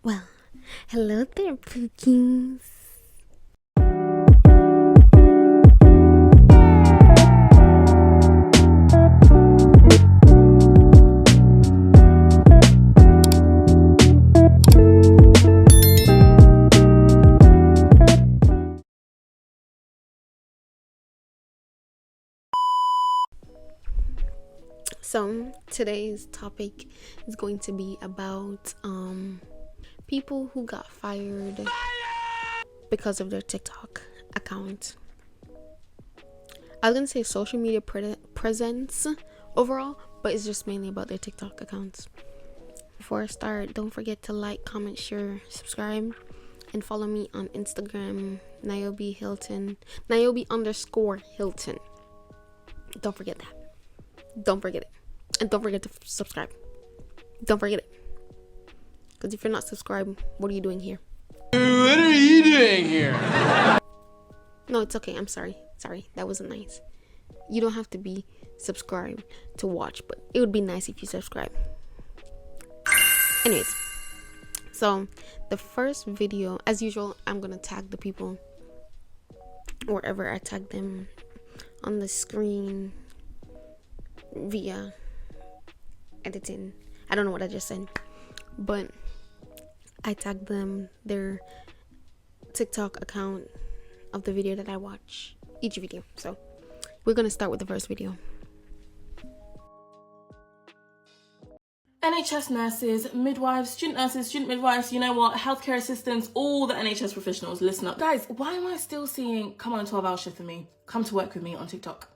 Well, hello there, Pookies. So today's topic is going to be about people who got fired because of their TikTok account. I was gonna say social media presence overall, but it's just mainly about their TikTok accounts. Before I start, don't forget to like, comment, share, subscribe, and follow me on Instagram, Niobe Hilton, Niobe_Hilton. Don't forget that. Don't forget it. And don't forget to subscribe. Don't forget it. Because if you're not subscribed, what are you doing here? What are you doing here? No, it's okay. I'm sorry. Sorry, that wasn't nice. You don't have to be subscribed to watch, but it would be nice if you subscribe. Anyways, so the first video, as usual, I'm going to tag the people wherever I tag them on the screen via editing. I don't know what I just said, but I tagged them their TikTok account of the video that I watch, each video. So we're gonna start with the first video. NHS nurses, midwives, student nurses, student midwives, you know what, healthcare assistants, all the NHS professionals, listen up. Guys, why am I still seeing come on a 12-hour shift with me, come to work with me on TikTok?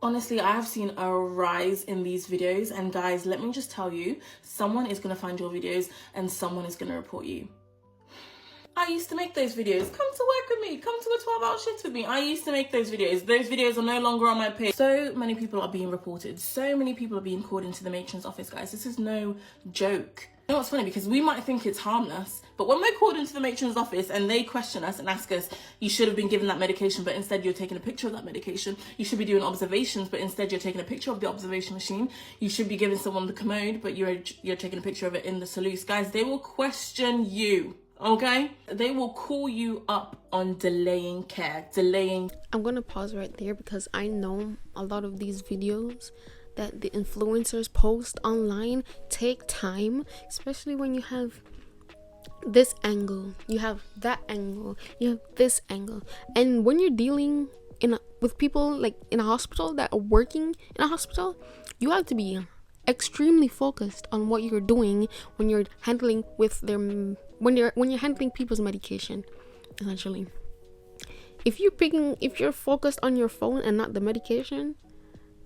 Honestly, I have seen a rise in these videos, and guys, let me just tell you, someone is going to find your videos and someone is going to report you. I used to make those videos. Come to work with me. Come to a 12-hour shift with me. I used to make those videos. Those videos are no longer on my page. So many people are being reported. So many people are being called into the matron's office, guys. This is no joke. You know what's funny? Because we might think it's harmless, but when we're called into the matron's office and they question us and ask us, you should have been given that medication, but instead you're taking a picture of that medication. You should be doing observations, but instead you're taking a picture of the observation machine. You should be giving someone the commode, but you're taking a picture of it in the Salus. Guys, they will question you. Okay, they will call you up on delaying care, I'm gonna pause right there because I know a lot of these videos that the influencers post online take time, especially when you have this angle, you have that angle, you have this angle, and when you're dealing with people like in a hospital that are working in a hospital, you have to be extremely focused on what you're doing when you're handling with their when you're handling people's medication. Essentially, if you're focused on your phone and not the medication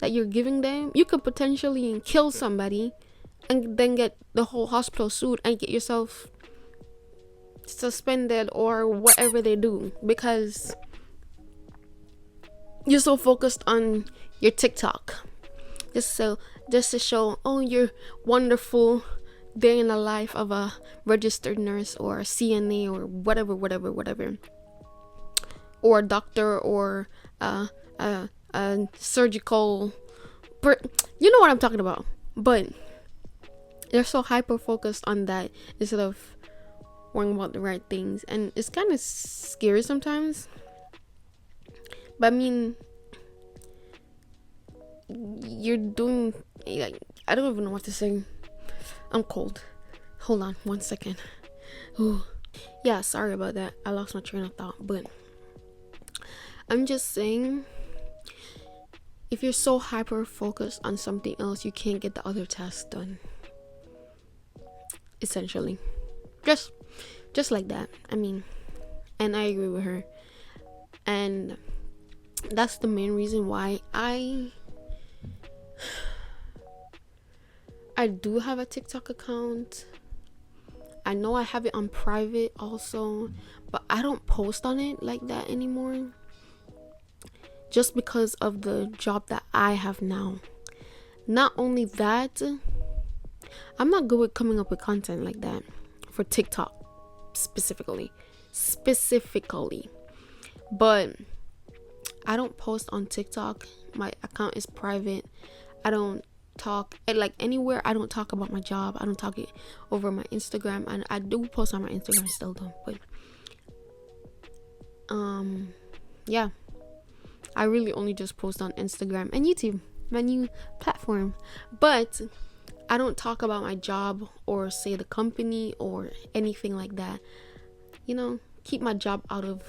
that you're giving them, you could potentially kill somebody and then get the whole hospital sued and get yourself suspended or whatever they do because you're so focused on your TikTok. Just to show, oh, you're wonderful day in the life of a registered nurse or a CNA or whatever, or a doctor or a surgical, you know what I'm talking about. But they're so hyper focused on that instead of worrying about the right things, and it's kind of scary sometimes. But I mean, you're doing, like, I don't even know what to say. I'm cold. Hold on 1 second. Ooh. Yeah, sorry about that. I lost my train of thought, but I'm just saying, if you're so hyper focused on something else, you can't get the other task done. Essentially, just like that. I mean, and I agree with her, and that's the main reason why I do have a TikTok account. I know I have it on private also, but I don't post on it like that anymore. Just because of the job that I have now. Not only that, I'm not good with coming up with content like that for TikTok specifically. But I don't post on TikTok. My account is private. I don't TikTok, and like anywhere, I don't talk about my job. I don't talk it over my Instagram, and I do post on my Instagram still though, but yeah, I really only just post on Instagram and YouTube, my new platform. But I don't talk about my job or say the company or anything like that. You know, keep my job out of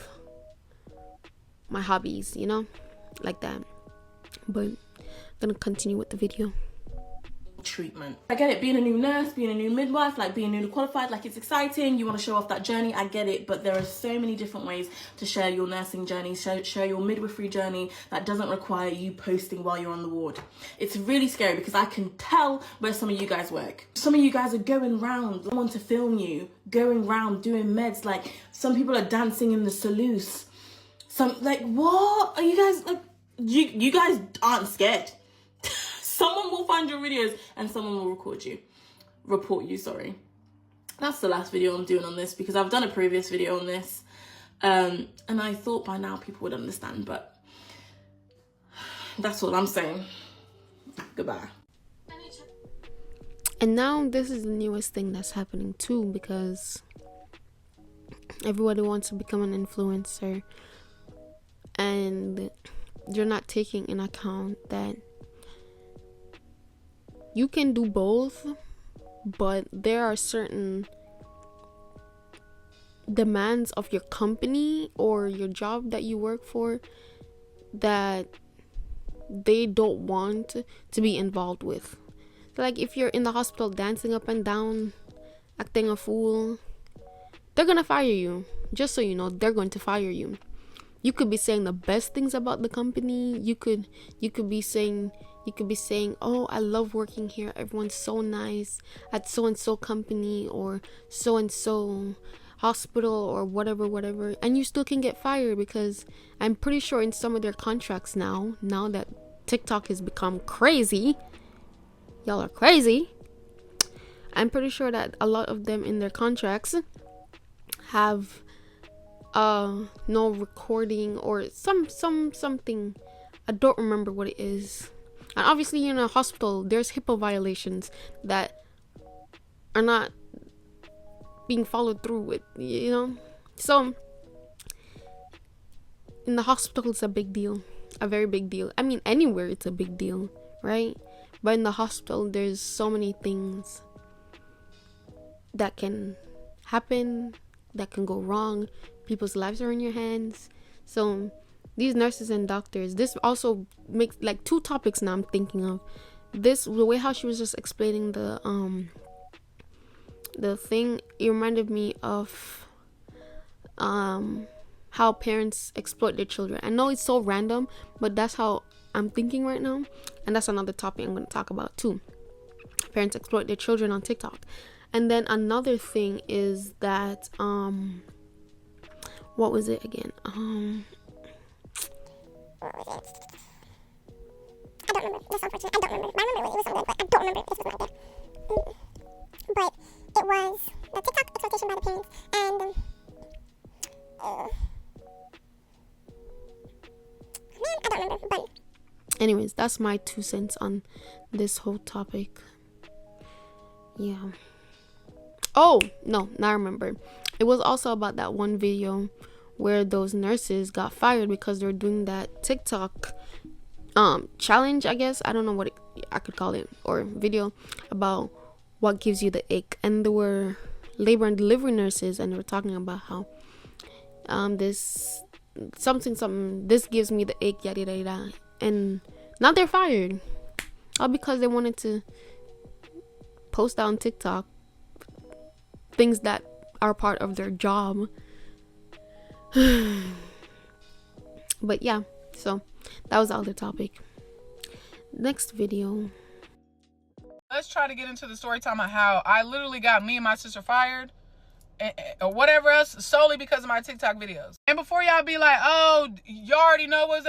my hobbies, you know, like that. But I'm gonna continue with the video. Treatment. I get it, being a new nurse, being a new midwife, like being newly qualified, like it's exciting, you want to show off that journey, I get it, but there are so many different ways to share your nursing journey, share your midwifery journey that doesn't require you posting while you're on the ward. It's really scary because I can tell where some of you guys work. Some of you guys are going round, want to film you, going round doing meds, like some people are dancing in the saloons. Some, like, what are you guys, like, you guys aren't scared. Someone will find your videos and someone will report you, sorry. That's the last video I'm doing on this because I've done a previous video on this. And I thought by now people would understand, but that's all I'm saying. Goodbye. And now this is the newest thing that's happening too, because everybody wants to become an influencer, and you're not taking in account that you can do both, but there are certain demands of your company or your job that you work for that they don't want to be involved with. Like if you're in the hospital dancing up and down, acting a fool, they're gonna fire you. Just so you know, they're going to fire you. You could be saying the best things about the company. You could be saying, oh, I love working here, everyone's so nice at so and so company or so and so hospital or whatever, and you still can get fired, because I'm pretty sure in some of their contracts now that TikTok has become crazy, y'all are crazy, I'm pretty sure that a lot of them in their contracts have no recording or something. I don't remember what it is. And obviously in a hospital there's HIPAA violations that are not being followed through with, you know. So in the hospital it's a big deal, a very big deal. I mean, anywhere it's a big deal, right? But in the hospital there's so many things that can happen, that can go wrong. People's lives are in your hands. So these nurses and doctors, this also makes like two topics now I'm thinking of. This, the way how she was just explaining the thing, it reminded me of how parents exploit their children. I know it's so random, but that's how I'm thinking right now, and that's another topic I'm going to talk about too. Parents exploit their children on TikTok. And then another thing is that what was it again? I don't remember. This unfortunate. I don't remember. My memory was so good, but I don't remember. This was right there. But it was the TikTok exploitation by the parents, and man, I don't remember. But anyways, that's my 2 cents on this whole topic. Yeah. Oh no, now I remember. It was also about that one video where those nurses got fired because they're doing that TikTok challenge, I guess. I don't know what I could call it, or video about what gives you the ick. And there were labor and delivery nurses, and they were talking about how this something this gives me the ick, yada yada yada. And now they're fired, all because they wanted to post on TikTok things that are part of their job. But yeah, so that was the other topic. Next video. Let's try to get into the story time of how I literally got me and my sister fired or whatever else solely because of my TikTok videos. And before y'all be like, oh, you already know what's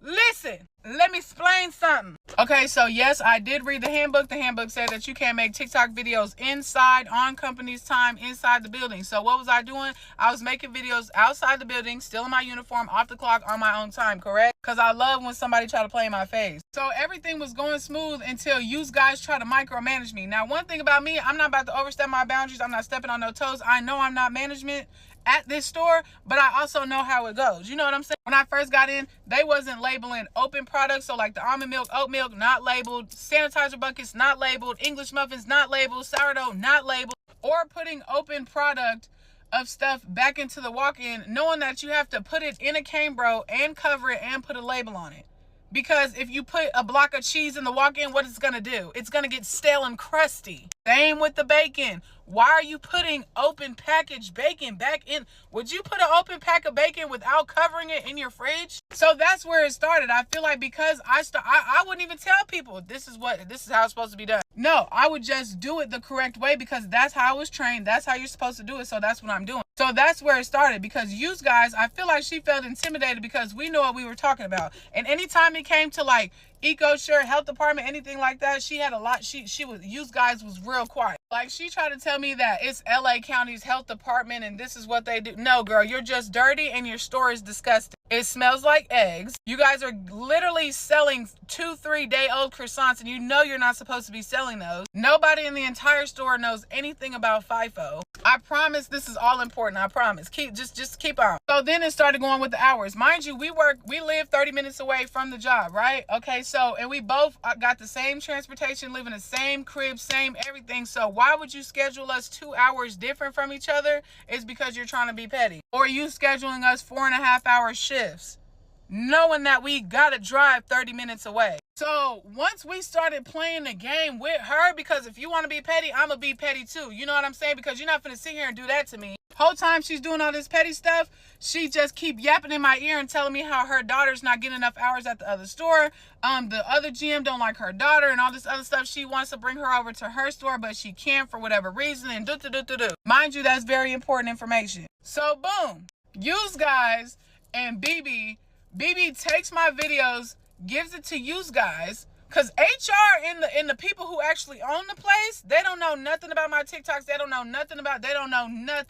listen, let me explain something. Okay, so yes, I did read the handbook. The handbook said that you can't make TikTok videos inside, on company's time, inside the building. So what was I doing? I was making videos outside the building, still in my uniform, off the clock, on my own time, correct? Because I love when somebody try to play in my face. So everything was going smooth until you guys try to micromanage me. Now, one thing about me, I'm not about to overstep my boundaries. I'm not stepping on no toes. I know I'm not management at this store, but I also know how it goes. You know what I'm saying? When I first got in, they wasn't labeling open products. So like the almond milk, oat milk, not labeled. Sanitizer buckets, not labeled. English muffins, not labeled. Sourdough, not labeled. Or putting open product of stuff back into the walk-in, knowing that you have to put it in a Cambro and cover it and put a label on it. Because if you put a block of cheese in the walk-in, what it's gonna do? It's gonna get stale and crusty. Same with the bacon. Why are you putting open packaged bacon back in? Would you put an open pack of bacon without covering it in your fridge? So that's where it started. I feel like because I wouldn't even tell people this is how it's supposed to be done. No, I would just do it the correct way because that's how I was trained. That's how you're supposed to do it. So that's what I'm doing. So that's where it started because you guys, I feel like she felt intimidated because we know what we were talking about. And anytime it came to like EcoSure, health department, anything like that, she had a lot. She was, you guys was real quiet. Like she tried to tell me that it's LA County's health department and this is what they do. No, girl, you're just dirty and your store is disgusting. It smells like eggs. You guys are literally selling 2-3 day old croissants and you know you're not supposed to be selling those. Nobody in the entire store knows anything about FIFO. I promise this is all important. I promise. Just keep on. So then it started going with the hours. Mind you, we live 30 minutes away from the job, right? Okay, so, and we both got the same transportation, live in the same crib, same everything. So why would you schedule us 2 hours different from each other? It's because you're trying to be petty. Or you scheduling us 4.5 hour shifts, knowing that we gotta drive 30 minutes away. So once we started playing the game with her, because if you want to be petty, I'm gonna be petty too. You know what I'm saying? Because you're not gonna sit here and do that to me. Whole time she's doing all this petty stuff, she just keep yapping in my ear and telling me how her daughter's not getting enough hours at the other store. The other GM don't like her daughter and all this other stuff. She wants to bring her over to her store, but she can't for whatever reason. And mind you, that's very important information. So boom, use guys and BB takes my videos, gives it to you guys, because HR and the people who actually own the place, they don't know nothing about my TikToks. They don't know nothing.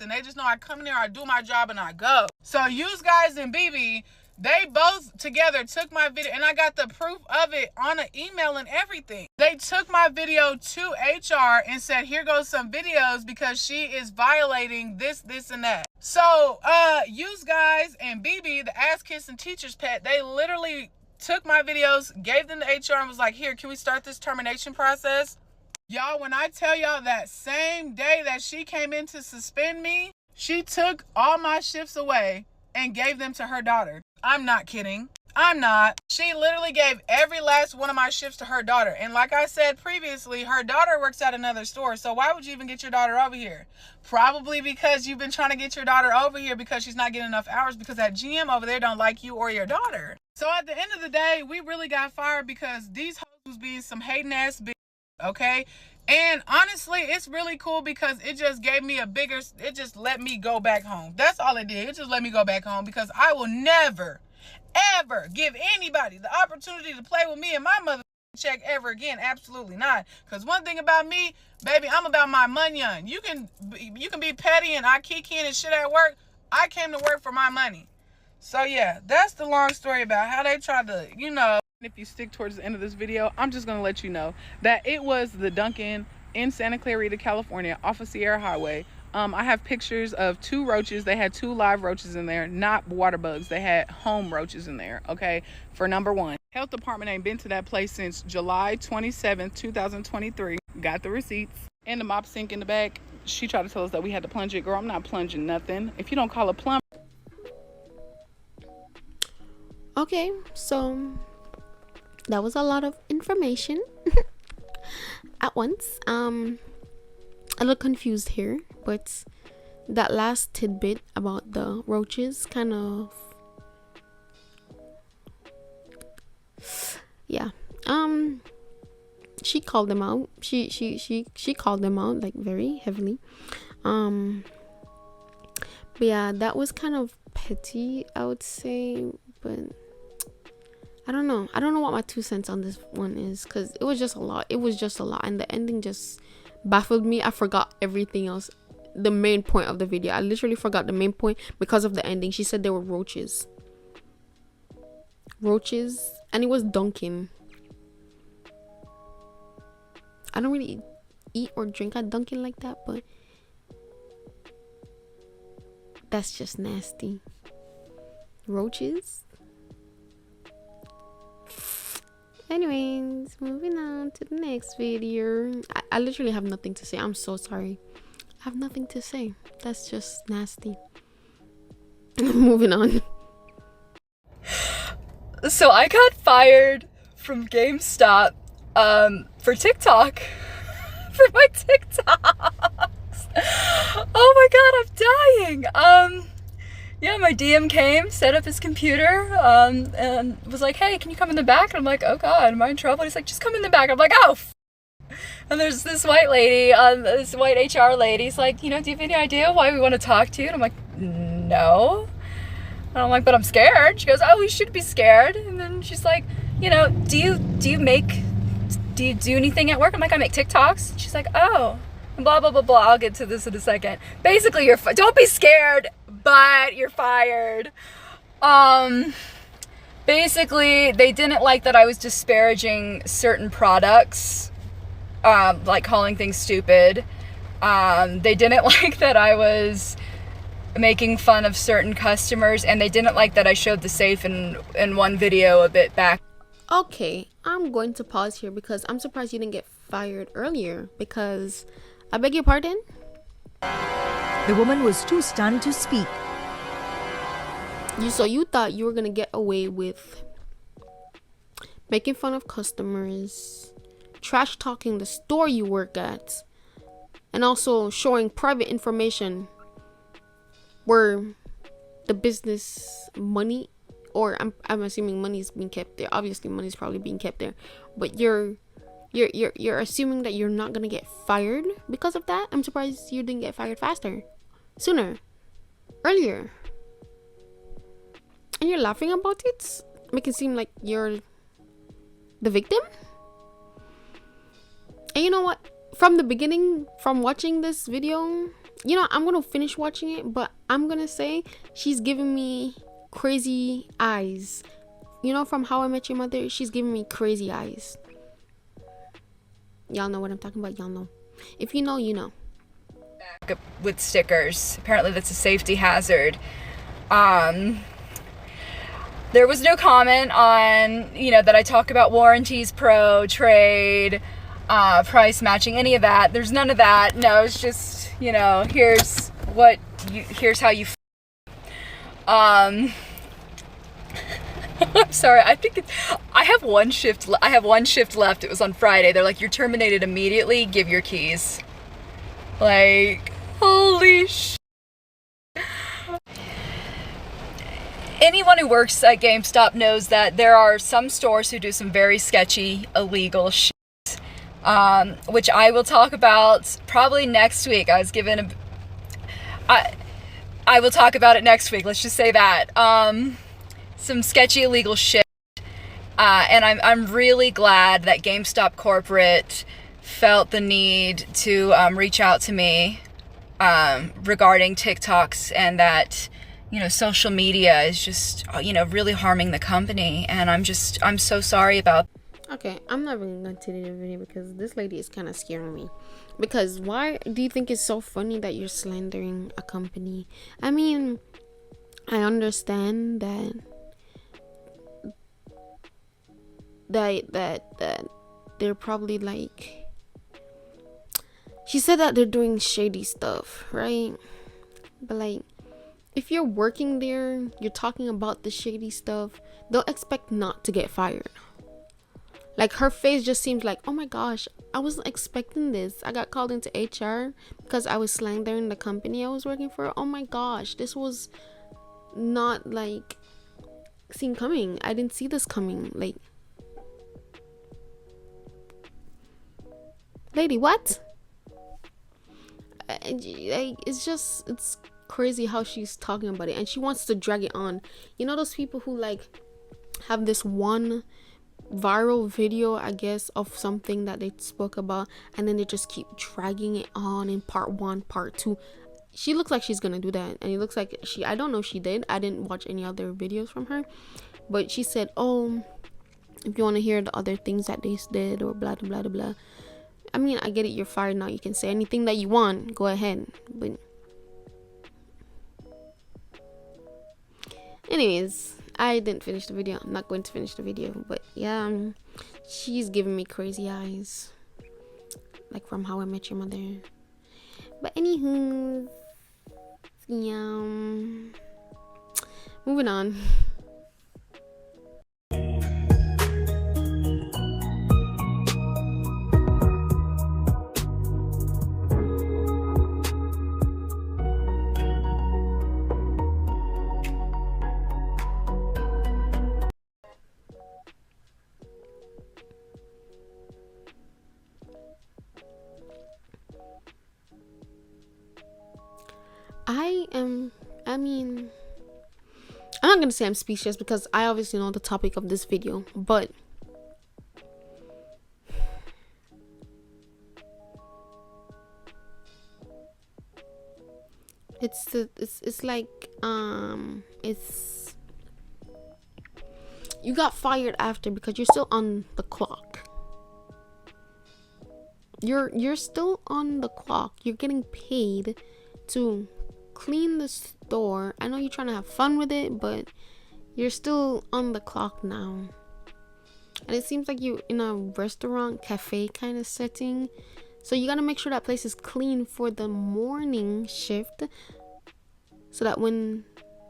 They just know I come in there, I do my job, and I go. So you guys and BB, they both together took my video, and I got the proof of it on an email and everything. They took my video to HR and said, here goes some videos because she is violating this, and that. So, you guys and BB, the ass-kissing teacher's pet, they literally took my videos, gave them to HR, and was like, here, can we start this termination process? Y'all, when I tell y'all that same day that she came in to suspend me, she took all my shifts away and gave them to her daughter. I'm not kidding. I'm not. She literally gave every last one of my shifts to her daughter. And like I said previously, her daughter works at another store. So why would you even get your daughter over here? Probably because you've been trying to get your daughter over here because she's not getting enough hours because that GM over there don't like you or your daughter. So at the end of the day, we really got fired because these hoes was being some hating ass bitch, okay? And honestly, it's really cool because it just gave me it just let me go back home. That's all it did. It just let me go back home because I will never, ever give anybody the opportunity to play with me and my mother check ever again. Absolutely not. Because one thing about me, baby, I'm about my money. You can be petty and I kick in and shit at work. I came to work for my money. So yeah, that's the long story about how they tried to, you know. If you stick towards the end of this video, I'm just going to let you know that it was the Dunkin' in Santa Clarita, California, off of Sierra Highway. I have pictures of 2 roaches. They had 2 live roaches in there, not water bugs. They had home roaches in there, okay, for number 1. Health department ain't been to that place since July 27th, 2023. Got the receipts. And the mop sink in the back. She tried to tell us that we had to plunge it. Girl, I'm not plunging nothing. If you don't call a plumber. Okay, so that was a lot of information at once. A little confused here, but that last tidbit about the roaches kind of, yeah. She called them out. She called them out like very heavily. But yeah, that was kind of petty, I would say, but I don't know. I don't know what my 2 cents on this one is, because it was just a lot. It was just a lot, and the ending just baffled me. I forgot everything else. The main point of the video, I literally forgot the main point because of the ending. She said there were roaches, and it was Dunkin'. I don't really eat or drink at Dunkin' like that, but that's just nasty. Roaches. Anyways, moving on to the next video. I literally have nothing to say. I'm so sorry. I have nothing to say. That's just nasty. Moving on. So I got fired from GameStop for TikTok. For my TikToks. Oh my god, I'm dying. Yeah, my DM came, set up his computer, and was like, hey, can you come in the back? And I'm like, oh god, am I in trouble? He's like, just come in the back. I'm like, oh, and there's this white lady, this white HR lady's like, you know, do you have any idea why we want to talk to you? And I'm like, no. And I'm like, but I'm scared. She goes, oh, you should be scared. And then she's like, you know, do you do anything at work? I'm like, I make TikToks. She's like, oh, blah, blah, blah, blah. I'll get to this in a second. Basically, don't be scared, but you're fired. Basically, they didn't like that I was disparaging certain products, like calling things stupid. They didn't like that I was making fun of certain customers, and they didn't like that I showed the safe in one video a bit back. Okay, I'm going to pause here because I'm surprised you didn't get fired earlier, because I beg your pardon? The woman was too stunned to speak. So you thought you were gonna get away with making fun of customers, trash talking the store you work at, and also showing private information where the business money, or I'm assuming money is being kept there. Obviously money is probably being kept there, but you're assuming that you're not gonna get fired because of that. I'm surprised you didn't get fired sooner, earlier. And you're laughing about it, making it seem like you're the victim. And you know what? From the beginning, from watching this video, you know, I'm gonna finish watching it, but I'm gonna say she's giving me crazy eyes. You know, from How I Met Your Mother, she's giving me crazy eyes. Y'all know what I'm talking about. Y'all know. If you know, you know. With stickers. Apparently that's a safety hazard. There was no comment on, you know, that I talk about warranties, pro, trade, price matching, any of that. There's none of that. No, it's just, you know, here's how you I'm sorry, I have one shift left. It was on Friday. They're like, you're terminated immediately, give your keys. Like, holy shit. Anyone who works at GameStop knows that there are some stores who do some very sketchy, illegal shit, which I will talk about probably next week. I will talk about it next week. Let's just say that. Some sketchy, illegal shit. And I'm really glad that GameStop corporate felt the need to reach out to me regarding TikToks, and that, you know, social media is just, you know, really harming the company, and I'm so sorry about. Okay, I'm not even gonna continue the video because this lady is kind of scaring me. Because why do you think it's so funny that you're slandering a company? I mean, I understand that they're probably like, she said that they're doing shady stuff, right? But like, if you're working there, you're talking about the shady stuff, don't expect not to get fired. Like, her face just seems like, oh my gosh, I wasn't expecting this. I got called into HR because I was slandering the company I was working for. Oh my gosh, this was not like seen coming. I didn't see this coming. Like, lady, what? Like, it's crazy how she's talking about it, and she wants to drag it on. You know those people who like have this one viral video, I guess, of something that they spoke about, and then they just keep dragging it on in part 1, part 2. She looks like she's gonna do that, and it looks like I don't know if she did. I didn't watch any other videos from her, but she said, oh, if you want to hear the other things that they did, or blah blah blah blah. I mean, I get it, you're fired now, you can say anything that you want, go ahead. But anyways, I didn't finish the video. I'm not going to finish the video, but yeah, she's giving me crazy eyes, like from How I Met Your Mother. But anywho, yeah, moving on. I'm not gonna say I'm speechless because I obviously know the topic of this video, but it's like you got fired after because you're still on the clock. You're still on the clock. You're getting paid to clean the store. I know you're trying to have fun with it, but you're still on the clock now. And it seems like you're in a restaurant, cafe kind of setting. So you gotta make sure that place is clean for the morning shift, so that when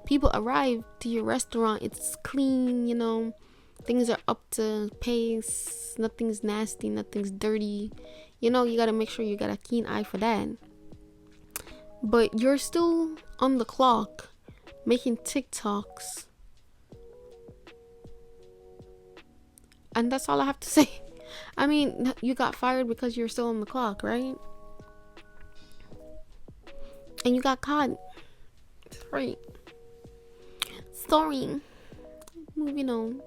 people arrive to your restaurant, it's clean, you know, things are up to pace, nothing's nasty, nothing's dirty. You know, you gotta make sure you got a keen eye for that. But you're still on the clock making TikToks. And that's all I have to say. I mean, you got fired because you're still on the clock, right? And you got caught. Right. Sorry. Moving on.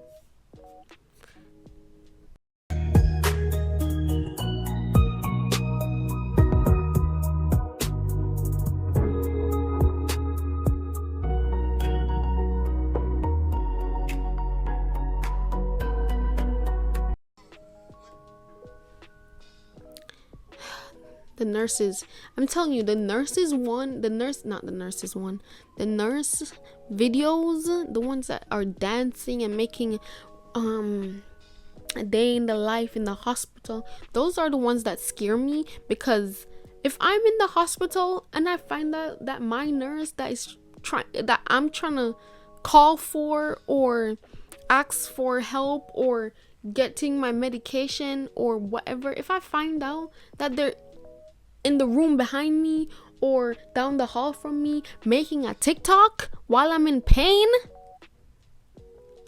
The nurses, I'm telling you, the nurse videos, the ones that are dancing and making a day in the life in the hospital, those are the ones that scare me. Because if I'm in the hospital and I find out that my nurse that I'm trying to call for or ask for help or getting my medication or whatever, if I find out that they're in the room behind me or down the hall from me making a TikTok while I'm in pain,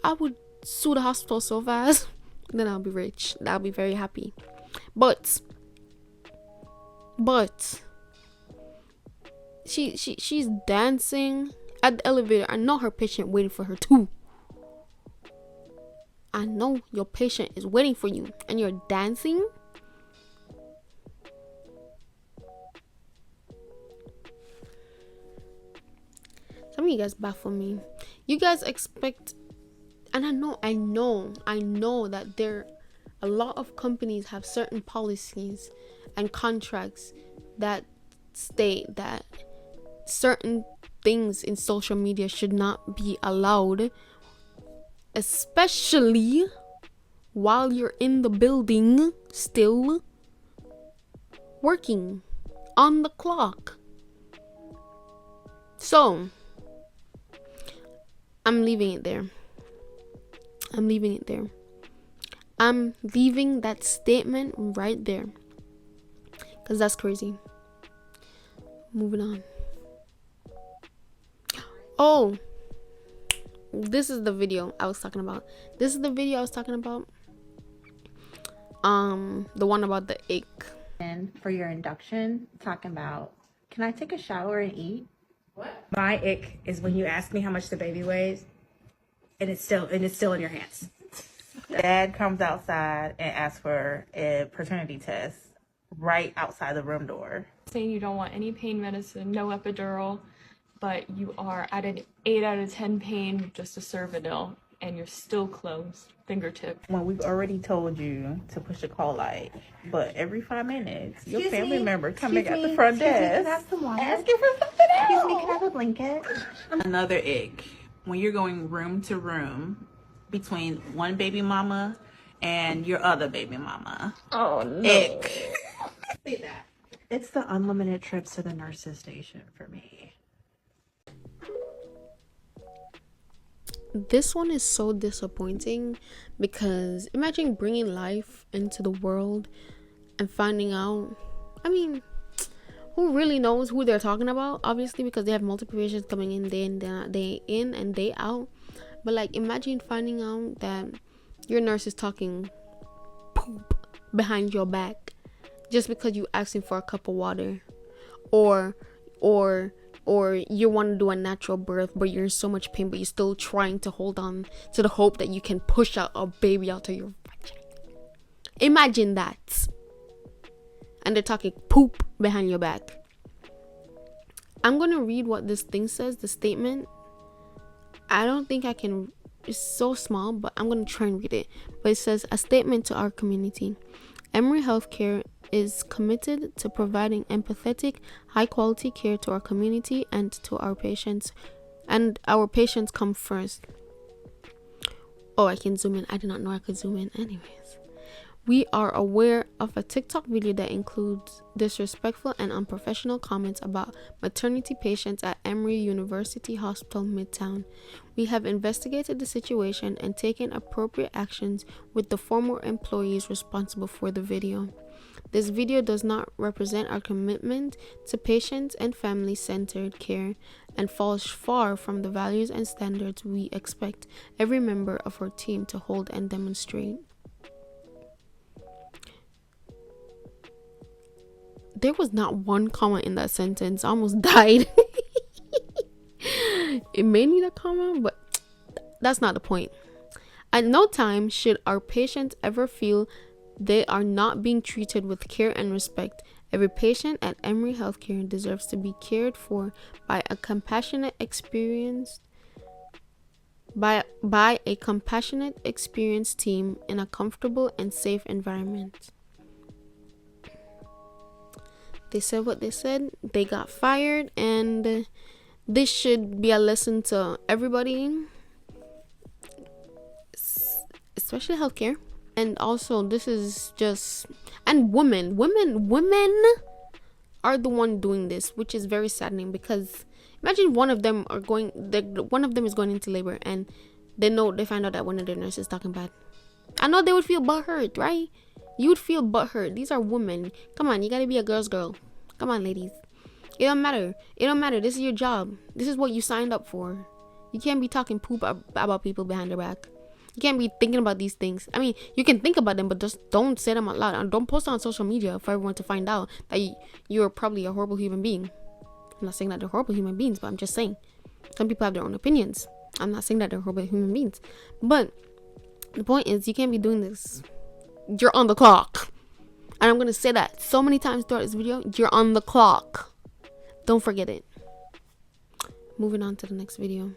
I would sue the hospital so fast. Then I'll be rich. I'll be very happy. But she's dancing at the elevator. I know her patient waiting for her too. I know your patient is waiting for you and you're dancing. Some of you guys baffle me. You guys expect, and I know that a lot of companies have certain policies and contracts that state that certain things in social media should not be allowed, especially while you're in the building still working on the clock. So I'm leaving it there. I'm leaving that statement right there, because that's crazy. Moving on. Oh, this is the video I was talking about. The one about the ick. And for your induction, talking about, can I take a shower and eat? My ick is when you ask me how much the baby weighs and it's still in your hands. Dad comes outside and asks for a paternity test right outside the room door. Saying you don't want any pain medicine, no epidural, but you are at an 8 out of 10 pain with just a Cervidil, and you're still closed, fingertip. When we've already told you to push the call light, but every 5 minutes, your family member coming at the front desk asking for something else. Excuse me, can I have a blanket? Another ick. When you're going room to room between one baby mama and your other baby mama. Oh no. Ick. Say that. It's the unlimited trips to the nurse's station for me. This one is so disappointing because imagine bringing life into the world and finding out, I mean, who really knows who they're talking about? Obviously, because they have multiple patients coming in day in and day out. But like, imagine finding out that your nurse is talking poop behind your back just because you asking for a cup of water, or you want to do a natural birth but you're in so much pain but you're still trying to hold on to the hope that you can push out a baby out of your vagina. Imagine that. And they're talking poop behind your back. I'm gonna read what this thing says, the statement. I don't think I can, it's so small, but I'm gonna try and read it. But it says, a statement to our community. Emory Healthcare is committed to providing empathetic, high-quality care to our community and to our patients. And our patients come first. Oh, I can zoom in. I did not know I could zoom in. Anyways. We are aware of a TikTok video that includes disrespectful and unprofessional comments about maternity patients at Emory University Hospital Midtown. We have investigated the situation and taken appropriate actions with the former employees responsible for the video. This video does not represent our commitment to patient and family-centered care and falls far from the values and standards we expect every member of our team to hold and demonstrate. There was not one comma in that sentence. I almost died. It may need a comma, but that's not the point. At no time should our patients ever feel they are not being treated with care and respect. Every patient at Emory Healthcare deserves to be cared for by a compassionate experienced team in a comfortable and safe environment. They said what they said. They got fired, and this should be a lesson to everybody, especially healthcare. And also, this is just, and women are the one doing this, which is very saddening, because imagine one of them is going into labor and they find out that one of their nurses is talking bad. I know they would feel butthurt, right? You would feel butthurt. These are women. Come on, you gotta be a girl's girl. Come on, ladies. It don't matter. This is your job. This is what you signed up for. You can't be talking poop about people behind their back. You can't be thinking about these things. I mean, you can think about them, but just don't say them out loud. And don't post on social media for everyone to find out that you're probably a horrible human being. I'm not saying that they're horrible human beings, but I'm just saying some people have their own opinions. I'm not saying that they're horrible human beings. But the point is, you can't be doing this. You're on the clock. And I'm going to say that so many times throughout this video. You're on the clock. Don't forget it. Moving on to the next video.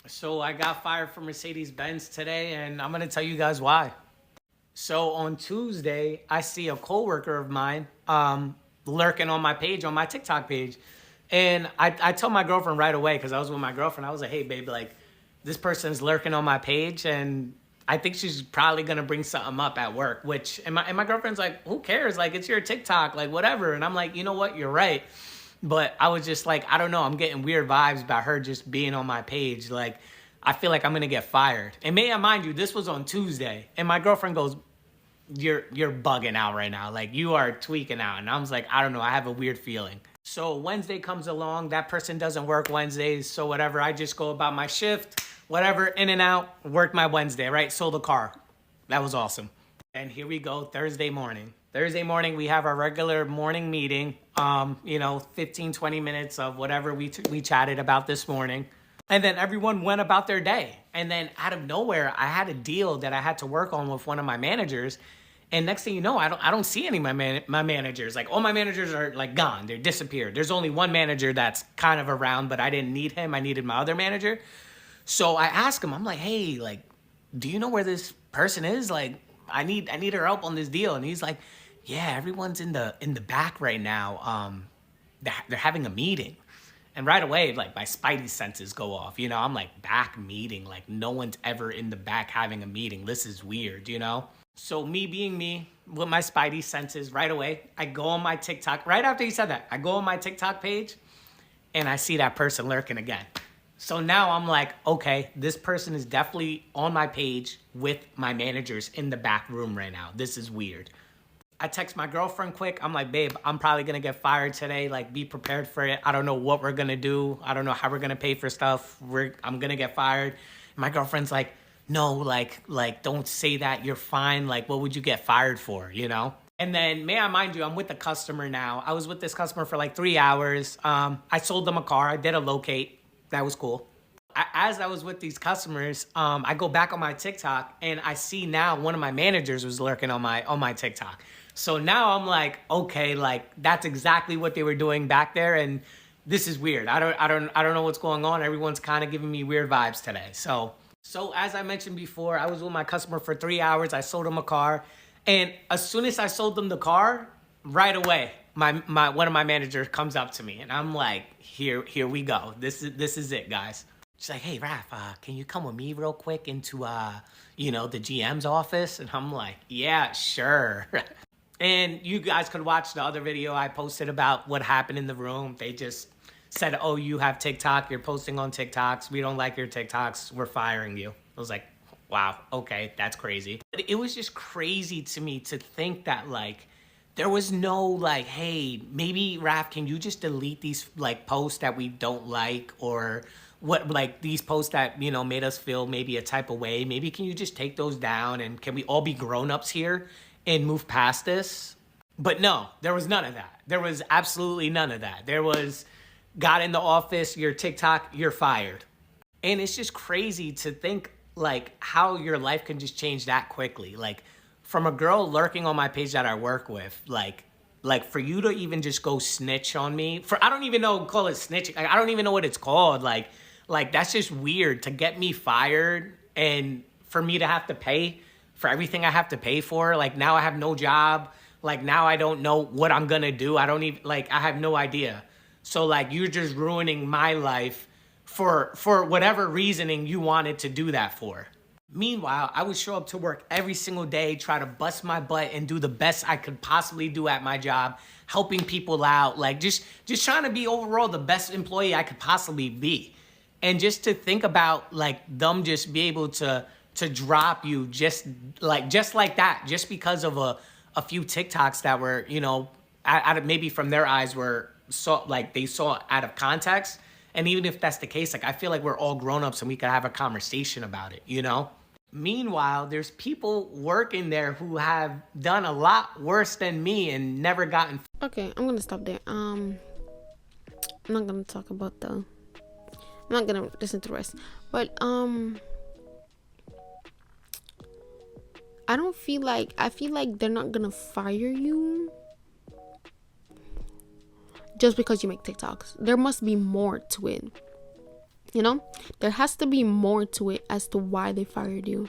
So I got fired from Mercedes-Benz today, and I'm going to tell you guys why. So on Tuesday, I see a coworker of mine lurking on my page, on my TikTok page. And I told my girlfriend right away, because I was with my girlfriend. I was like, hey, babe, like, this person's lurking on my page, and I think she's probably going to bring something up at work. And my girlfriend's like, who cares? Like, it's your TikTok, like, whatever. And I'm like, you know what? You're right. But I was just like, I don't know. I'm getting weird vibes about her just being on my page. Like, I feel like I'm going to get fired. And may I mind you, this was on Tuesday. And my girlfriend goes, you're bugging out right now. Like, you are tweaking out. And I was like, I don't know. I have a weird feeling. So Wednesday comes along. That person doesn't work Wednesdays. So whatever. I just go about my shift, whatever, in and out, work my Wednesday, right? Sold a car. That was awesome. And here we go, Thursday morning. Thursday morning, we have our regular morning meeting. 15, 20 minutes of whatever we chatted about this morning. And then everyone went about their day. And then out of nowhere, I had a deal that I had to work on with one of my managers. And next thing you know, I don't see any of my managers. Like, all my managers are like gone. They're disappeared. There's only one manager that's kind of around, but I didn't need him. I needed my other manager. So I asked him, I'm like, hey, like, do you know where this person is? Like, I need her help on this deal. And he's like, yeah, everyone's in the back right now. They're having a meeting. And right away, like, my spidey senses go off, you know? I'm like, back meeting? Like, no one's ever in the back having a meeting. This is weird, you know? So me being me, with my spidey senses, right away, I go on my TikTok. Right after he said that, I go on my TikTok page, and I see that person lurking again. So now I'm like, okay, this person is definitely on my page with my managers in the back room right now. This is weird. I text my girlfriend quick. I'm like, babe, I'm probably going to get fired today. Like, be prepared for it. I don't know what we're going to do. I don't know how we're going to pay for stuff. I'm going to get fired. My girlfriend's like, no, like, don't say that. You're fine. Like, what would you get fired for, you know? And then, may I mind you, I'm with the customer now. I was with this customer for like 3 hours. I sold them a car. I did a locate. That was cool. As I was with these customers, I go back on my TikTok and I see now one of my managers was lurking on my TikTok. So now I'm like, okay, like, that's exactly what they were doing back there, and this is weird. I don't know what's going on. Everyone's kind of giving me weird vibes today. So as I mentioned before, I was with my customer for 3 hours. I sold him a car, and as soon as I sold them the car, right away, one of my managers comes up to me, and I'm like, here we go. This is it, guys. She's like, hey, Raph, can you come with me real quick into the GM's office? And I'm like, yeah, sure. And you guys could watch the other video I posted about what happened in the room. They just said, oh, you have TikTok, you're posting on TikToks, we don't like your TikToks, we're firing you. I was like, wow, okay, that's crazy. But it was just crazy to me to think that, like, there was no, like, hey, maybe, Raph, can you just delete these, like, posts that we don't like, or what, like, these posts that, you know, made us feel maybe a type of way. Maybe can you just take those down, and can we all be grown-ups here and move past this? But no, there was none of that. There was absolutely none of that. There was, got in the office, your TikTok, you're fired. And it's just crazy to think, like, how your life can just change that quickly. Like, from a girl lurking on my page that I work with, like for you to even just go snitch on me, I don't even know, call it snitching. Like, I don't even know what it's called. Like that's just weird, to get me fired and for me to have to pay for everything I have to pay for. Like, now I have no job. Like, now I don't know what I'm gonna do. I don't even, like, I have no idea. So, like, you're just ruining my life for whatever reasoning you wanted to do that for. Meanwhile, I would show up to work every single day, try to bust my butt and do the best I could possibly do at my job, helping people out, like, just trying to be overall the best employee I could possibly be. And just to think about, like, them just be able to drop you just like that, just because of a few TikToks that were, you know, out of, maybe from their eyes were they saw out of context. And even if that's the case, like, I feel like we're all grown-ups and we could have a conversation about it, you know? Meanwhile, there's people working there who have done a lot worse than me and never gotten... Okay, I'm gonna stop there. I'm not gonna talk about I'm not gonna listen to the rest. But, I feel like they're not gonna fire you just because you make TikToks. There must be more to it. You know? There has to be more to it as to why they fired you.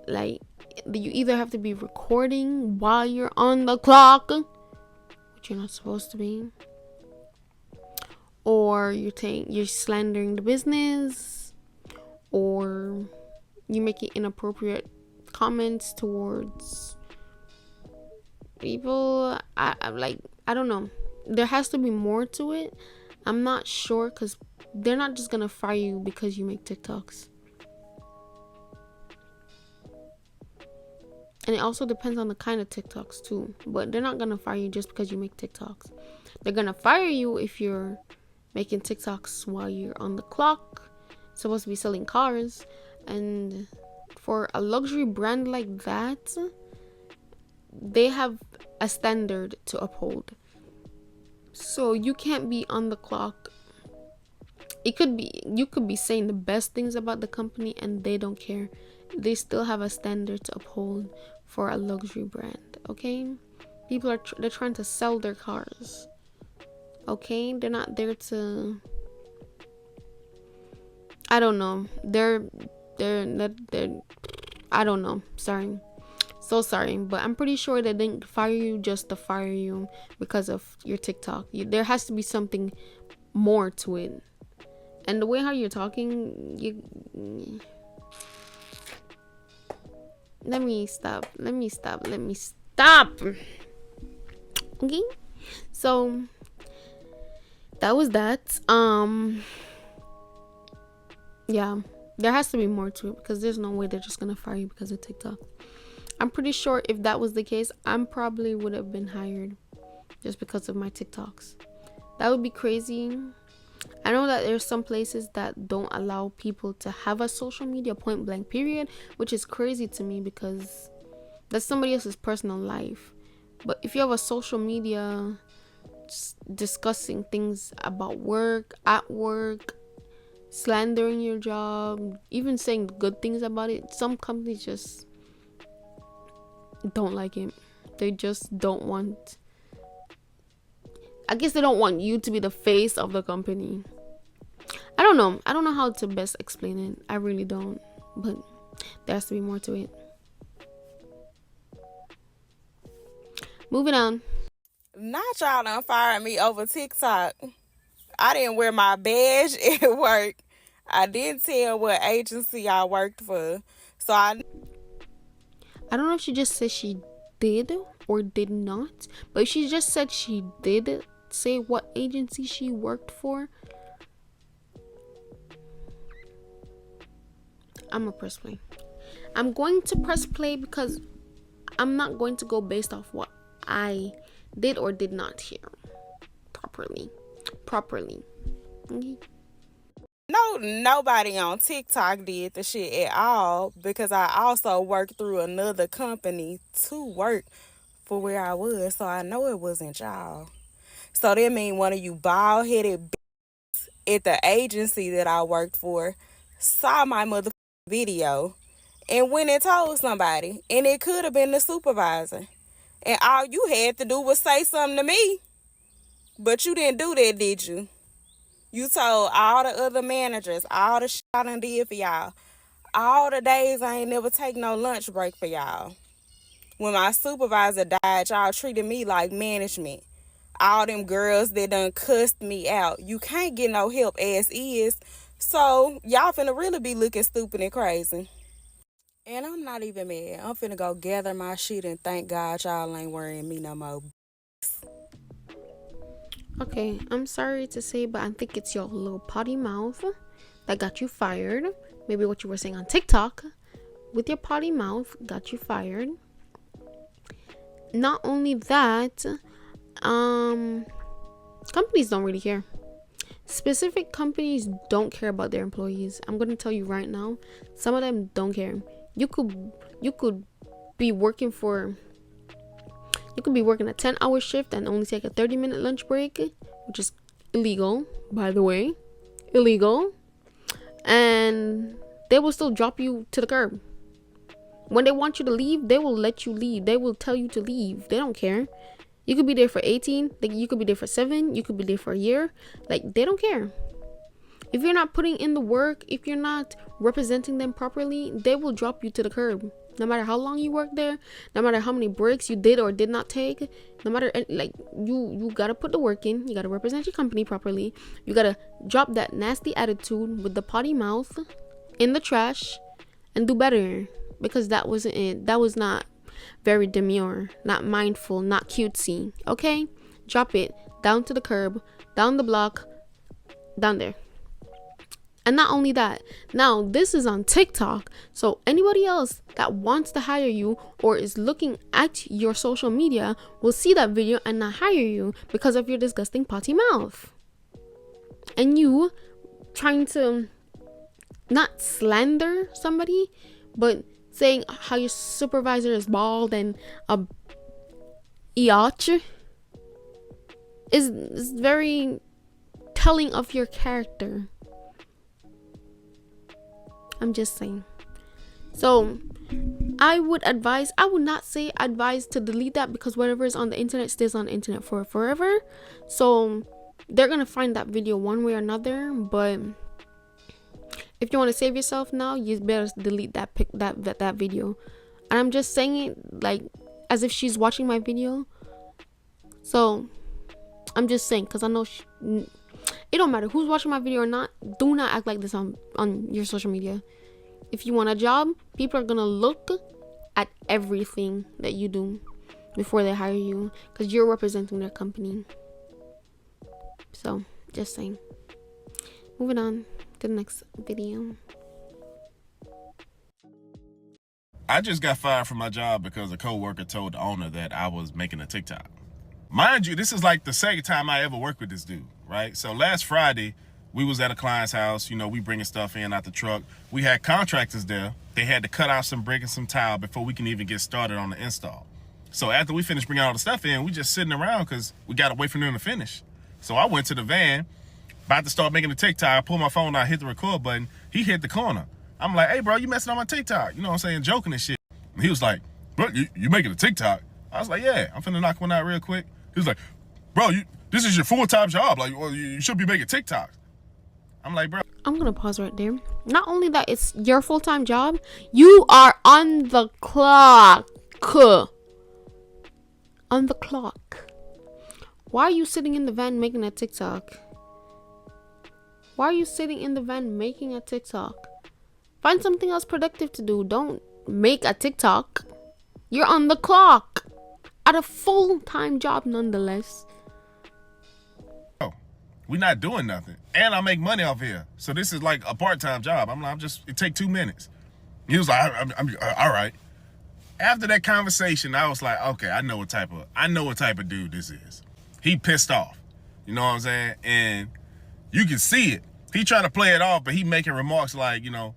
Like, you either have to be recording while you're on the clock, which you're not supposed to be, or you're slandering the business, or you're making inappropriate comments towards people. I don't know. There has to be more to it. I'm not sure, because they're not just gonna fire you because you make TikToks. And it also depends on the kind of TikToks too. But they're not gonna fire you just because you make TikToks. They're gonna fire you if you're making TikToks while you're on the clock, supposed to be selling cars. And for a luxury brand like that, they have a standard to uphold. So you can't be on the clock It could be, you could be saying the best things about the company and they don't care. They still have a standard to uphold for a luxury brand, okay? People are they're trying to sell their cars, okay? They're not there to, I don't know. They're I don't know. Sorry. So sorry, but I'm pretty sure they didn't fire you just to fire you because of your TikTok. There has to be something more to it. And the way how you're talking, let me stop. Okay? So that was that. Yeah, there has to be more to it because there's no way they're just gonna fire you because of TikTok. I'm pretty sure if that was the case, I probably would have been hired just because of my TikToks. That would be crazy. I know that there's some places that don't allow people to have a social media, point blank period, which is crazy to me because that's somebody else's personal life. But if you have a social media discussing things about work, at work, slandering your job, even saying good things about it, some companies just don't like it. They just don't want, I guess they don't want you to be the face of the company. I don't know how to best explain it. I really don't, but there has to be more to it. Moving on. Not y'all done fired me over TikTok. I didn't wear my badge at work. I didn't tell what agency I worked for. So I don't know if she just said she did or did not, but she just said she did say what agency she worked for. I'm gonna press play. I'm going to press play because I'm not going to go based off what I did or did not hear properly. Okay. No, nobody on TikTok did the shit at all because I also worked through another company to work for where I was, so I know it wasn't y'all. So that mean one of you bald-headed bitches at the agency that I worked for saw my motherfucking video and went and told somebody, and it could have been the supervisor. And all you had to do was say something to me. But you didn't do that, did you? You told all the other managers, all the shit I done did for y'all, all the days I ain't never take no lunch break for y'all. When my supervisor died, y'all treated me like management. All them girls that done cussed me out. You can't get no help as is. So y'all finna really be looking stupid and crazy. And I'm not even mad. I'm finna go gather my shit and thank God y'all ain't worrying me no more. Okay, I'm sorry to say, but I think it's your little potty mouth that got you fired. Maybe what you were saying on TikTok with your potty mouth got you fired. Not only that, companies don't really care. Specific companies don't care about their employees. I'm gonna tell you right now, some of them don't care. You could be working a 10-hour shift and only take a 30-minute lunch break, which is illegal, by the way. Illegal. And they will still drop you to the curb. When they want you to leave, they will let you leave. They will tell you to leave. They don't care. You could be there for 18, you could be there for 7, you could be there for a year. Like, they don't care. If you're not putting in the work, if you're not representing them properly, they will drop you to the curb. No matter how long you work there, no matter how many breaks you did or did not take, no matter, like, you gotta put the work in. You gotta represent your company properly. You gotta drop that nasty attitude with the potty mouth in the trash and do better, because that wasn't it. That was not very demure, not mindful, not cutesy. Okay, drop it down to the curb, down the block, down there. And not only that, now this is on TikTok, so anybody else that wants to hire you or is looking at your social media will see that video and not hire you because of your disgusting potty mouth. And you trying to not slander somebody, but saying how your supervisor is bald and a biatch is very telling of your character. I'm just saying. So I would not say advise to delete that, because whatever is on the internet stays on the internet for forever. So they're gonna find that video one way or another. But if you want to save yourself now, you better delete that video. And I'm just saying it like as if she's watching my video. So I'm just saying, because I know it don't matter who's watching my video or not. Do not act like this on your social media. If you want a job, people are gonna look at everything that you do before they hire you, because you're representing their company. So just saying. Moving on to the next video. I just got fired from my job because a coworker told the owner that I was making a TikTok. Mind you, this is like the second time I ever worked with this dude, right? So last Friday, we was at a client's house. You know, we bringing stuff in out the truck. We had contractors there. They had to cut out some brick and some tile before we can even get started on the install. So after we finished bringing all the stuff in, we just sitting around because we got to wait for them to finish. So I went to the van, about to start making the TikTok. I pulled my phone out, hit the record button. He hit the corner. I'm like, hey, bro, you messing on my TikTok. You know what I'm saying? Joking and shit. And he was like, bro, you making a TikTok? I was like, yeah, I'm finna knock one out real quick. He was like, bro, this is your full-time job. Like, well, you should be making TikToks. I'm like, bro. I'm gonna pause right there. Not only that it's your full-time job, you are on the clock. On the clock. Why are you sitting in the van making a TikTok? Why are you sitting in the van making a TikTok? Find something else productive to do. Don't make a TikTok. You're on the clock at a full-time job nonetheless. Oh, we're not doing nothing. And I make money off here. So this is like a part-time job. it take 2 minutes. He was like, I'm all right. After that conversation, I was like, okay, I know what type of dude this is. He pissed off. You know what I'm saying? And you can see it. He trying to play it off, but he making remarks like, you know,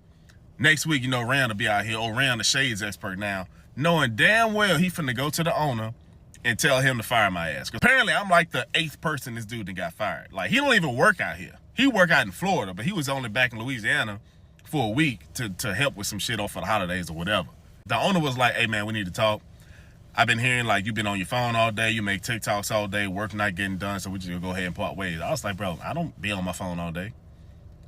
next week, you know, Rand will be out here. Or Rand the shades expert now. Knowing damn well he finna go to the owner and tell him to fire my ass. Cause apparently I'm like the 8th person this dude that got fired. Like, he don't even work out here. He work out in Florida, but he was only back in Louisiana for a week to help with some shit off for the holidays or whatever. The owner was like, hey man, we need to talk. I've been hearing like you've been on your phone all day, you make TikToks all day, work not getting done, so we just gonna go ahead and part ways. I was like, bro, I don't be on my phone all day.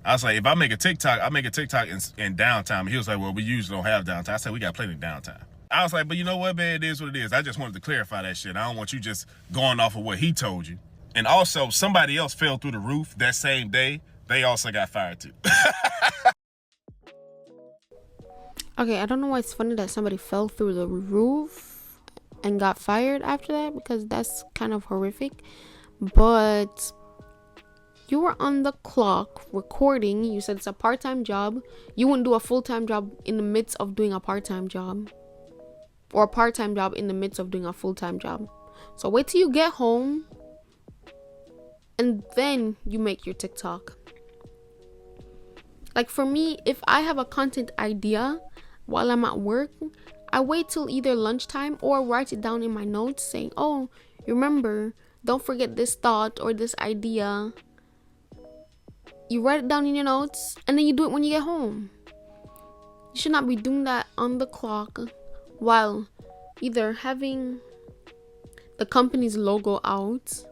I was like, if I make a TikTok in downtime. He was like, well, we usually don't have downtime. I said, we got plenty of downtime. I was like, but you know what, man, it is what it is. I just wanted to clarify that shit. I don't want you just going off of what he told you. And also, somebody else fell through the roof that same day. They also got fired too. Okay, I don't know why it's funny that somebody fell through the roof and got fired after that, because that's kind of horrific. But you were on the clock recording. You said it's a part-time job. You wouldn't do a full-time job in the midst of doing a part-time job, or a part-time job in the midst of doing a full-time job. So wait till you get home and then you make your TikTok. Like for me, if I have a content idea while I'm at work, I wait till either lunchtime or write it down in my notes saying, oh, remember, don't forget this thought or this idea. You write it down in your notes and then you do it when you get home. You should not be doing that on the clock while either having the company's logo out,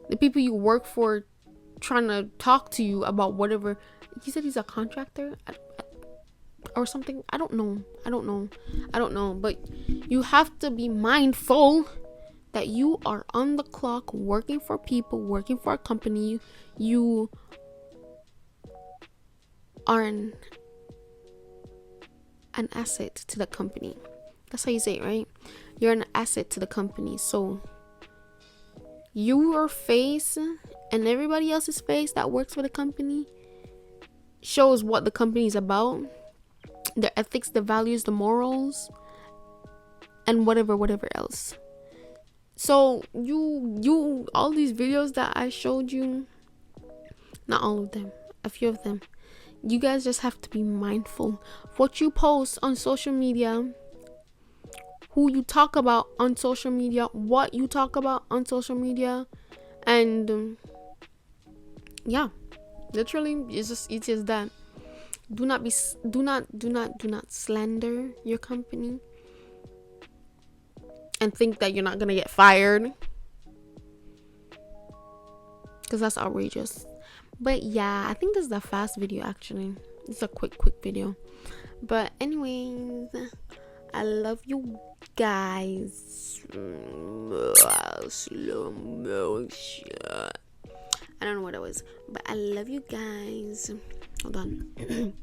the people you work for trying to talk to you about whatever. He said he's a contractor or something. I don't know. But you have to be mindful that you are on the clock working for people, working for a company. You are an asset to the company. That's how you say it, right? You're an asset to the company. So your face and everybody else's face that works for the company shows what the company is about, the ethics, the values, the morals, and whatever else. So you all these videos that I showed you, not all of them, a few of them, you guys just have to be mindful of what you post on social media, who you talk about on social media, what you talk about on social media, and yeah, literally it's just easy as that. do not slander your company and think that you're not gonna get fired, because that's outrageous. But yeah, I think this is a fast video actually. It's a quick video. But anyways, I love you guys. Slow motion. I don't know what it was, but I love you guys. Hold on.